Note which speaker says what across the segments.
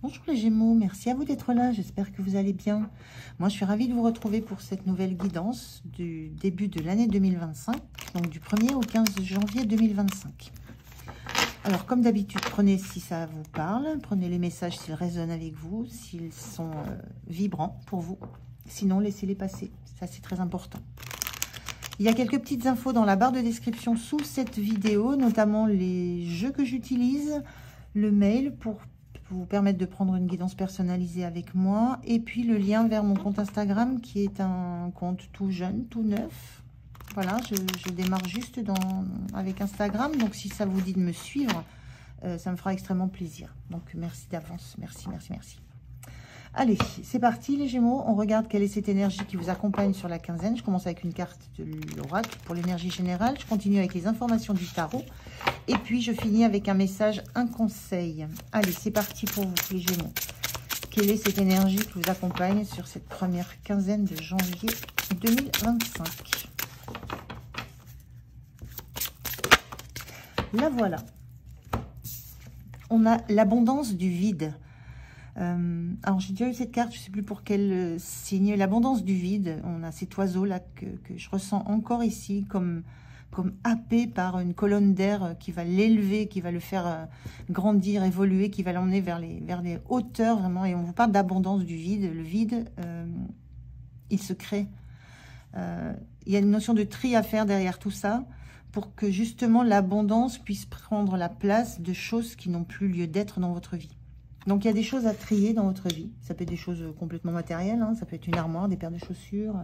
Speaker 1: Bonjour les Gémeaux, merci à vous d'être là, j'espère que vous allez bien. Moi je suis ravie de vous retrouver pour cette nouvelle guidance du début de l'année 2025, donc du 1er au 15 janvier 2025. Alors comme d'habitude, prenez si ça vous parle, prenez les messages s'ils résonnent avec vous, s'ils sont vibrants pour vous, sinon laissez-les passer, ça c'est très important. Il y a quelques petites infos dans la barre de description sous cette vidéo, notamment les jeux que j'utilise, le mail pour vous permettre de prendre une guidance personnalisée avec moi, et puis le lien vers mon compte Instagram qui est un compte tout jeune, tout neuf. Voilà, je démarre juste avec Instagram, donc si ça vous dit de me suivre, ça me fera extrêmement plaisir. Donc merci d'avance, merci, merci, merci. Allez, c'est parti les Gémeaux, on regarde quelle est cette énergie qui vous accompagne sur la quinzaine. Je commence avec une carte de l'oracle pour l'énergie générale, je continue avec les informations du tarot, et puis je finis avec un message, un conseil. Allez, c'est parti pour vous les Gémeaux. Quelle est cette énergie qui vous accompagne sur cette première quinzaine de janvier 2025? La voilà. On a l'abondance du vide. Alors j'ai déjà eu cette carte, je ne sais plus pour quel signe, l'abondance du vide. On a cet oiseau là que je ressens encore ici comme happé par une colonne d'air qui va l'élever, qui va le faire grandir, évoluer, qui va l'emmener vers les hauteurs vraiment. Et on vous parle d'abondance du vide. Le vide, il se crée. Il y a une notion de tri à faire derrière tout ça pour que justement l'abondance puisse prendre la place de choses qui n'ont plus lieu d'être dans votre vie. Donc, il y a des choses à trier dans votre vie. Ça peut être des choses complètement matérielles. Hein. Ça peut être une armoire, des paires de chaussures,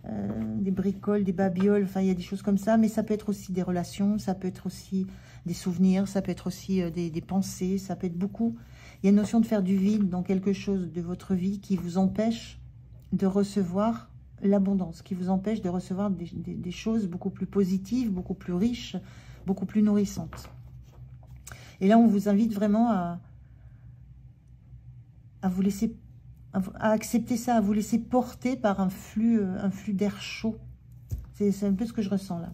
Speaker 1: des bricoles, des babioles. Enfin, il y a des choses comme ça. Mais ça peut être aussi des relations. Ça peut être aussi des souvenirs. Ça peut être aussi des pensées. Ça peut être beaucoup. Il y a une notion de faire du vide dans quelque chose de votre vie qui vous empêche de recevoir l'abondance, qui vous empêche de recevoir des choses beaucoup plus positives, beaucoup plus riches, beaucoup plus nourrissantes. Et là, on vous invite vraiment à vous laisser, à accepter ça, à vous laisser porter par un flux d'air chaud. C'est un peu ce que je ressens là.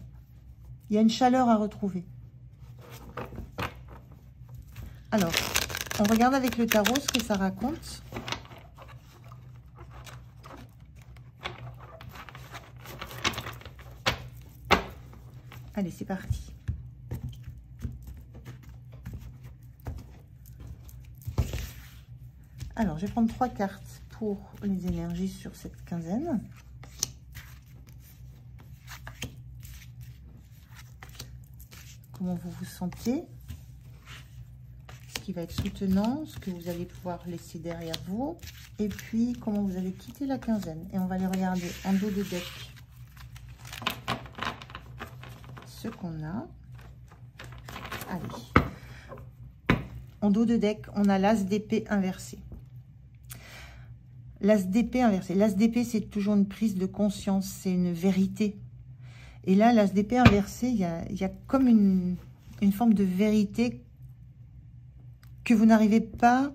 Speaker 1: Il y a une chaleur à retrouver. Alors, on regarde avec le tarot ce que ça raconte. Allez, c'est parti. Alors, je vais prendre 3 cartes pour les énergies sur cette quinzaine. Comment vous vous sentez? Ce qui va être soutenant, ce que vous allez pouvoir laisser derrière vous. Et puis, comment vous allez quitter la quinzaine. Et on va les regarder en dos de deck. Ce qu'on a. Allez. En dos de deck, on a l'as d'épée inversé. L'as d'épée inversé. L'as d'épée, c'est toujours une prise de conscience, c'est une vérité. Et là, l'as d'épée inversé, il y a comme une forme de vérité que vous n'arrivez pas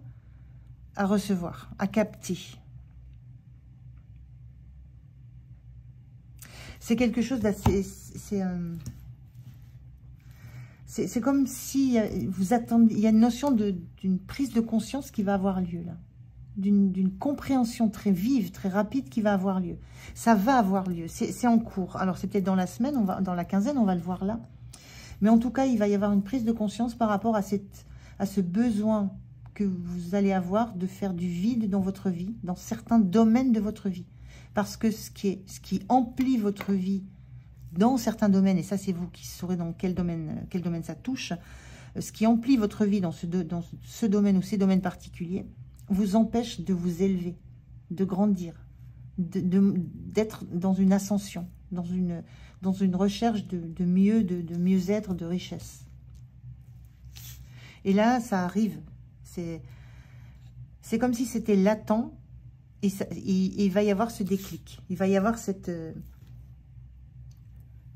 Speaker 1: à recevoir, à capter. C'est quelque chose d'assez... C'est comme si vous attendez... Il y a une notion d'une prise de conscience qui va avoir lieu là. D'une compréhension très vive, très rapide qui va avoir lieu. Ça va avoir lieu, c'est en cours. Alors, c'est peut-être dans la semaine, dans la quinzaine, on va le voir là. Mais en tout cas, il va y avoir une prise de conscience par rapport à ce besoin que vous allez avoir de faire du vide dans votre vie, dans certains domaines de votre vie. Parce que ce qui emplit votre vie dans certains domaines, et ça, c'est vous qui saurez dans quel domaine ça touche, ce qui emplit votre vie dans ce domaine ou ces domaines particuliers, vous empêche de vous élever, de grandir, d'être dans une ascension, dans une recherche de mieux, de mieux-être, de richesse. Et là, ça arrive. C'est comme si c'était latent et il va y avoir ce déclic. Il va y avoir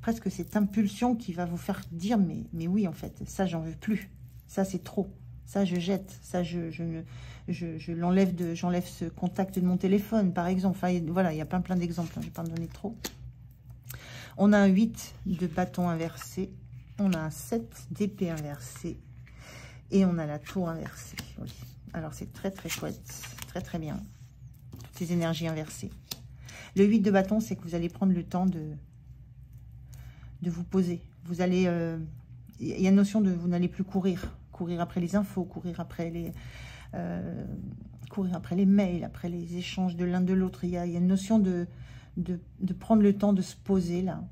Speaker 1: presque cette impulsion qui va vous faire dire mais oui, en fait, ça, j'en veux plus. Ça, c'est trop. Ça, je jette. Ça, j'enlève ce contact de mon téléphone, par exemple. Enfin, voilà, il y a plein d'exemples. Je ne vais pas en donner trop. On a un 8 de bâton inversé. On a un 7 d'épée inversée. Et on a la tour inversée. Oui. Alors, c'est très, très chouette. Très, très bien. Toutes ces énergies inversées. Le 8 de bâton, c'est que vous allez prendre le temps de vous poser. Vous allez... il y a une notion de... Vous n'allez plus courir. Courir après les infos, courir après les mails, après les échanges de l'un de l'autre. Il y a une notion de prendre le temps de se poser, là.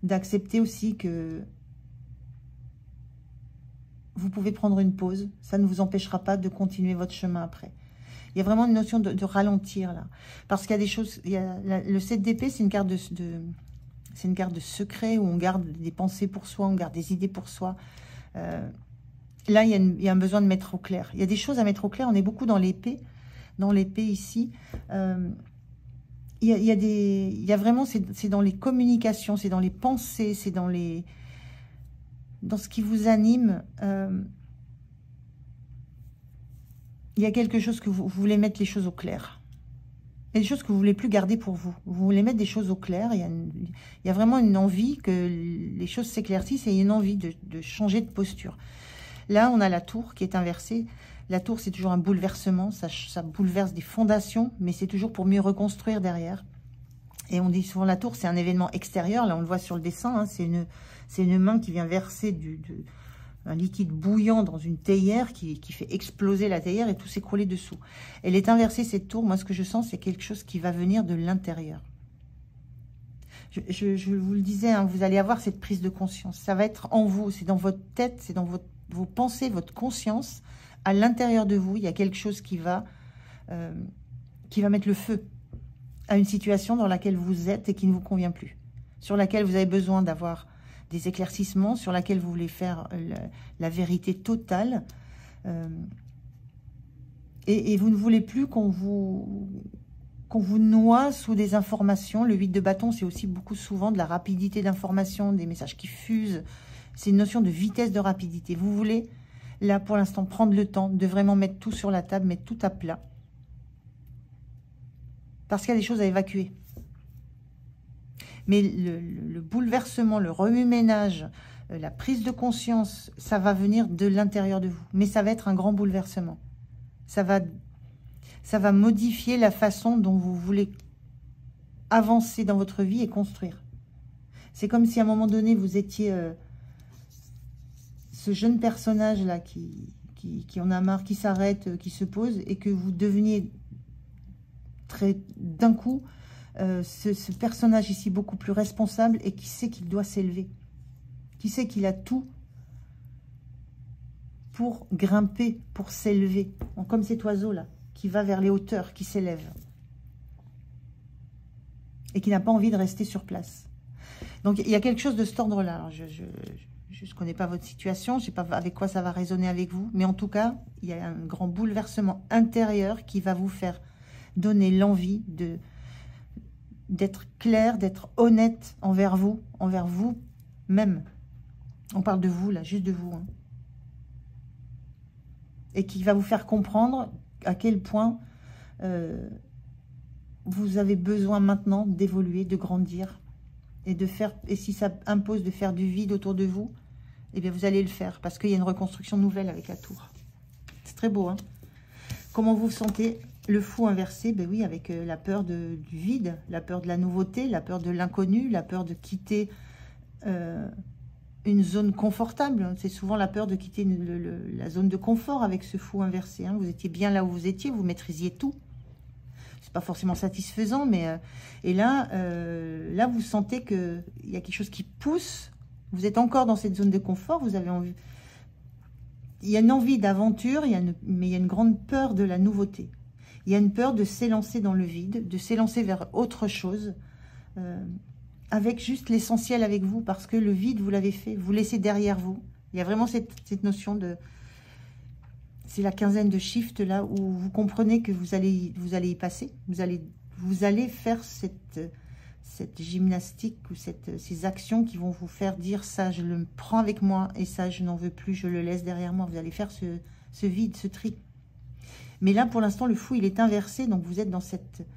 Speaker 1: D'accepter aussi que vous pouvez prendre une pause. Ça ne vous empêchera pas de continuer votre chemin après. Il y a vraiment une notion de ralentir, là. Parce qu'il y a des choses... le 7 d'épée, c'est une carte c'est une carte de secret où on garde des pensées pour soi, on garde des idées pour soi. Là, il y a un besoin de mettre au clair. Il y a des choses à mettre au clair. On est beaucoup dans l'épée. Dans l'épée, ici. Il y a vraiment... C'est dans les communications, c'est dans les pensées, c'est dans ce qui vous anime. Il y a quelque chose que vous voulez mettre les choses au clair. Il y a des choses que vous ne voulez plus garder pour vous. Vous voulez mettre des choses au clair. Il y a vraiment une envie que les choses s'éclaircissent et il y a une envie de changer de posture. Là, on a la tour qui est inversée. La tour, c'est toujours un bouleversement. Ça bouleverse des fondations, mais c'est toujours pour mieux reconstruire derrière. Et on dit souvent la tour, c'est un événement extérieur. Là, on le voit sur le dessin. Hein, c'est une main qui vient verser un liquide bouillant dans une théière qui fait exploser la théière et tout s'écrouler dessous. Elle est inversée, cette tour. Moi, ce que je sens, c'est quelque chose qui va venir de l'intérieur. Je vous le disais, hein, vous allez avoir cette prise de conscience. Ça va être en vous, c'est dans votre tête, c'est dans vos pensées, votre conscience. À l'intérieur de vous, il y a quelque chose qui va mettre le feu à une situation dans laquelle vous êtes et qui ne vous convient plus. Sur laquelle vous avez besoin d'avoir des éclaircissements, sur laquelle vous voulez faire la vérité totale. Et vous ne voulez plus qu'on vous noie sous des informations. Le 8 de bâton, c'est aussi beaucoup souvent de la rapidité d'information, des messages qui fusent. C'est une notion de vitesse, de rapidité. Vous voulez, là, pour l'instant, prendre le temps de vraiment mettre tout sur la table, mettre tout à plat. Parce qu'il y a des choses à évacuer. Mais le bouleversement, le remue-ménage, la prise de conscience, ça va venir de l'intérieur de vous. Mais ça va être un grand bouleversement. Ça va modifier la façon dont vous voulez avancer dans votre vie et construire. C'est comme si à un moment donné, vous étiez ce jeune personnage-là qui en a marre, qui s'arrête, qui se pose, et que vous deveniez d'un coup ce personnage ici beaucoup plus responsable et qui sait qu'il doit s'élever, qui sait qu'il a tout pour grimper, pour s'élever, comme cet oiseau-là, qui va vers les hauteurs, qui s'élève. Et qui n'a pas envie de rester sur place. Donc, il y a quelque chose de cet ordre-là. Alors, je ne connais pas votre situation, je ne sais pas avec quoi ça va résonner avec vous, mais en tout cas, il y a un grand bouleversement intérieur qui va vous faire donner l'envie d'être clair, d'être honnête envers vous-même. On parle de vous, là, juste de vous. Hein. Et qui va vous faire comprendre à quel point vous avez besoin maintenant d'évoluer, de grandir. Et si ça impose de faire du vide autour de vous, eh bien vous allez le faire. Parce qu'il y a une reconstruction nouvelle avec la tour. C'est très beau, hein. Comment vous vous sentez? Le fou inversé, ben oui, avec la peur du vide, la peur de la nouveauté, la peur de l'inconnu, la peur de quitter une zone confortable. C'est souvent la peur de quitter la zone de confort avec ce fou inversé. Hein. Vous étiez bien là où vous étiez, vous maîtrisiez tout. C'est pas forcément satisfaisant, mais... et là, vous sentez qu'il y a quelque chose qui pousse. Vous êtes encore dans cette zone de confort, vous avez envie... Il y a une envie d'aventure, mais il y a une grande peur de la nouveauté. Il y a une peur de s'élancer dans le vide, de s'élancer vers autre chose, avec juste l'essentiel avec vous, parce que le vide, vous l'avez fait, vous laissez derrière vous. Il y a vraiment cette notion de... C'est la quinzaine de shift là, où vous comprenez que vous allez y passer. Vous allez faire cette gymnastique ou ces actions qui vont vous faire dire ça, je le prends avec moi, et ça, je n'en veux plus, je le laisse derrière moi. Vous allez faire ce vide, ce tri. Mais là, pour l'instant, le fou, il est inversé. Donc, vous êtes dans cette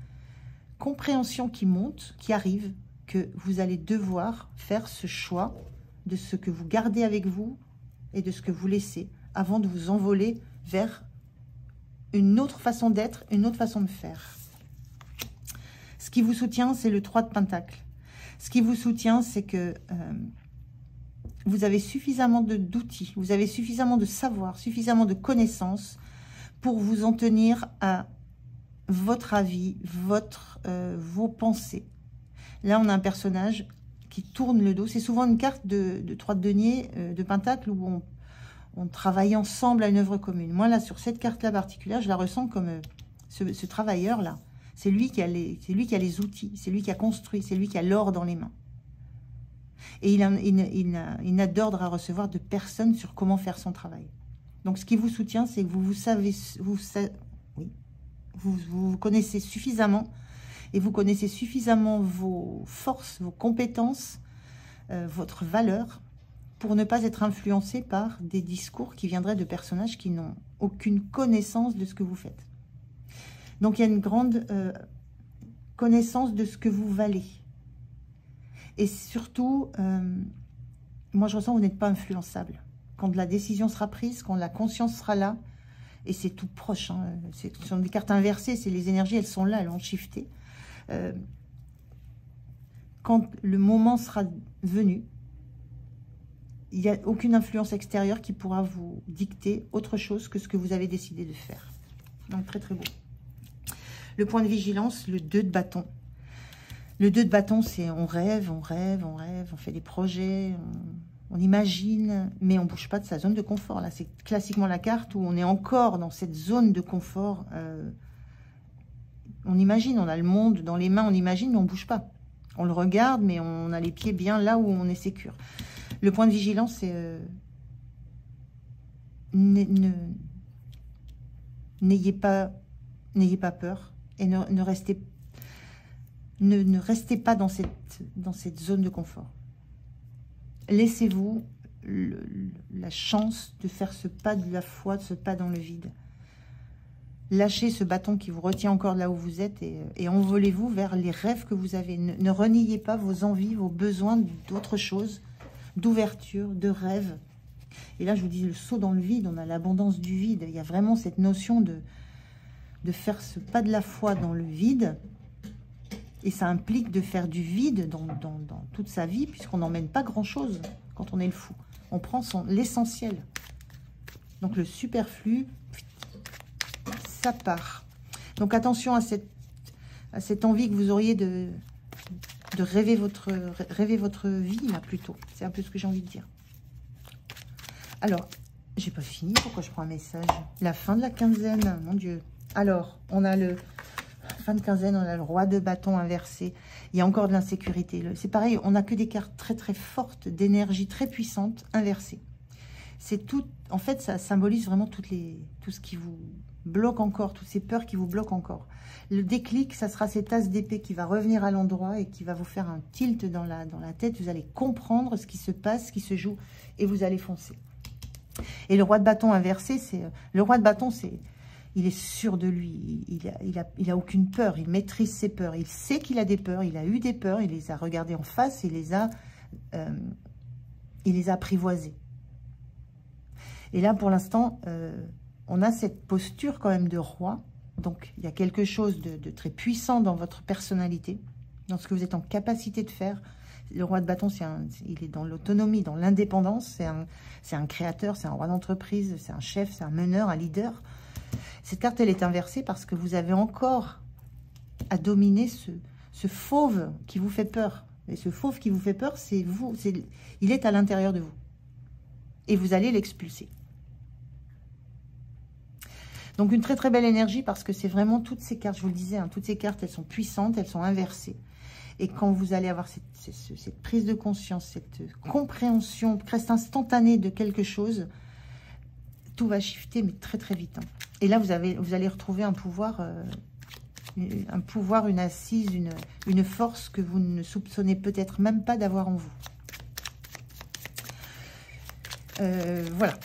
Speaker 1: compréhension qui monte, qui arrive, que vous allez devoir faire ce choix de ce que vous gardez avec vous et de ce que vous laissez. avant de vous envoler vers une autre façon d'être, une autre façon de faire. Ce qui vous soutient, c'est le 3 de Pentacle. Ce qui vous soutient, c'est que vous avez suffisamment d'outils, vous avez suffisamment de savoir, suffisamment de connaissances pour vous en tenir à votre avis, vos pensées. Là, on a un personnage qui tourne le dos. C'est souvent une carte de 3 de denier, de Pentacle, où on travaille ensemble à une œuvre commune. Moi, là, sur cette carte-là particulière, je la ressens comme ce travailleur-là. C'est lui qui a les outils, c'est lui qui a construit, c'est lui qui a l'or dans les mains. Et il n'a d'ordre à recevoir de personne sur comment faire son travail. Donc, ce qui vous soutient, c'est que vous connaissez suffisamment, et vous connaissez suffisamment vos forces, vos compétences, votre valeur, pour ne pas être influencé par des discours qui viendraient de personnages qui n'ont aucune connaissance de ce que vous faites. Donc, il y a une grande connaissance de ce que vous valez. Et surtout, moi, je ressens que vous n'êtes pas influençable. Quand la décision sera prise, quand la conscience sera là, et c'est tout proche, hein, ce sont des cartes inversées, c'est les énergies, elles sont là, elles ont shifté. Quand le moment sera venu, il n'y a aucune influence extérieure qui pourra vous dicter autre chose que ce que vous avez décidé de faire. Donc, très, très beau. Le point de vigilance, le 2 de bâton. Le 2 de bâton, c'est on rêve, on rêve, on rêve, on fait des projets, on imagine, mais on ne bouge pas de sa zone de confort. Là, c'est classiquement la carte où on est encore dans cette zone de confort. On imagine, on a le monde dans les mains, on imagine, mais on ne bouge pas. On le regarde, mais on a les pieds bien là où on est sécure. Le point de vigilance, c'est n'ayez pas peur et ne restez pas dans cette zone de confort. Laissez-vous la chance de faire ce pas de la foi, ce pas dans le vide. Lâchez ce bâton qui vous retient encore là où vous êtes et envolez-vous vers les rêves que vous avez. Ne reniez pas vos envies, vos besoins d'autre chose, d'ouverture, de rêve. Et là, je vous dis, le saut dans le vide, on a l'abondance du vide. Il y a vraiment cette notion de faire ce pas de la foi dans le vide. Et ça implique de faire du vide dans toute sa vie, puisqu'on n'emmène pas grand-chose quand on est le fou. On prend l'essentiel. Donc le superflu, ça part. Donc attention à cette envie que vous auriez de rêver votre vie, là, plutôt. C'est un peu ce que j'ai envie de dire. Alors, j'ai pas fini. Pourquoi je prends un message? La fin de la quinzaine, mon Dieu. Alors, on a fin de quinzaine, on a le roi de bâton inversé. Il y a encore de l'insécurité. C'est pareil, on n'a que des cartes très très fortes, d'énergie très puissante, inversées. C'est tout. En fait, ça symbolise vraiment tout ce qui vous bloque encore, toutes ces peurs qui vous bloquent encore. Le déclic, ça sera cette as d'épée qui va revenir à l'endroit et qui va vous faire un tilt dans la tête. Vous allez comprendre ce qui se passe, ce qui se joue, et vous allez foncer. Et le roi de bâton inversé, il est sûr de lui, il a aucune peur, il maîtrise ses peurs, il sait qu'il a des peurs, il a eu des peurs, il les a regardées en face, il les a apprivoisées. Et là, pour l'instant, on a cette posture quand même de roi, donc il y a quelque chose de très puissant dans votre personnalité, dans ce que vous êtes en capacité de faire. Le roi de bâton, il est dans l'autonomie, dans l'indépendance, c'est un créateur, c'est un roi d'entreprise, c'est un chef, c'est un meneur, un leader. Cette carte, elle est inversée parce que vous avez encore à dominer ce fauve qui vous fait peur. Et ce fauve qui vous fait peur, c'est vous. Il est à l'intérieur de vous. Et vous allez l'expulser. Donc, une très très belle énergie parce que c'est vraiment toutes ces cartes, je vous le disais, hein, toutes ces cartes, elles sont puissantes, elles sont inversées. Et quand vous allez avoir cette prise de conscience, cette compréhension presque instantanée de quelque chose, tout va shifter, mais très très vite. Hein. Et là, vous allez retrouver un pouvoir, une assise, une force que vous ne soupçonnez peut-être même pas d'avoir en vous. Voilà.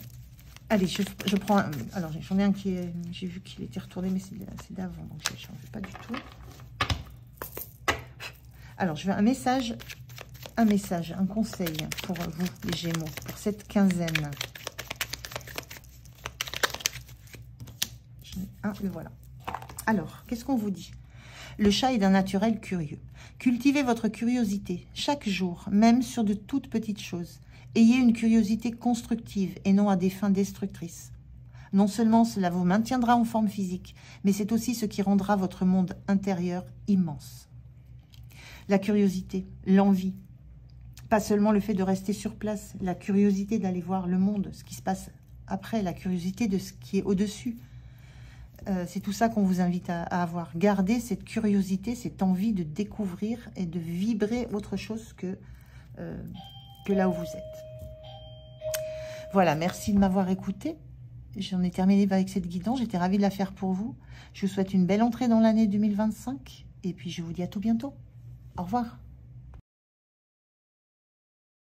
Speaker 1: Allez, je prends... Alors, j'en ai un qui est... J'ai vu qu'il était retourné, mais c'est d'avant, donc je ne change pas du tout. Alors, je veux un message, un conseil pour vous, les Gémeaux, pour cette quinzaine. Le voilà. Alors, qu'est-ce qu'on vous dit? Le chat est d'un naturel curieux. Cultivez votre curiosité chaque jour, même sur de toutes petites choses. Ayez une curiosité constructive et non à des fins destructrices. Non seulement cela vous maintiendra en forme physique, mais c'est aussi ce qui rendra votre monde intérieur immense. La curiosité, l'envie, pas seulement le fait de rester sur place, la curiosité d'aller voir le monde, ce qui se passe après, la curiosité de ce qui est au-dessus. C'est tout ça qu'on vous invite à avoir. Gardez cette curiosité, cette envie de découvrir et de vibrer autre chose que là où vous êtes. Voilà, merci de m'avoir écouté. J'en ai terminé avec cette guidance. J'étais ravie de la faire pour vous. Je vous souhaite une belle entrée dans l'année 2025. Et puis, je vous dis à tout bientôt. Au revoir.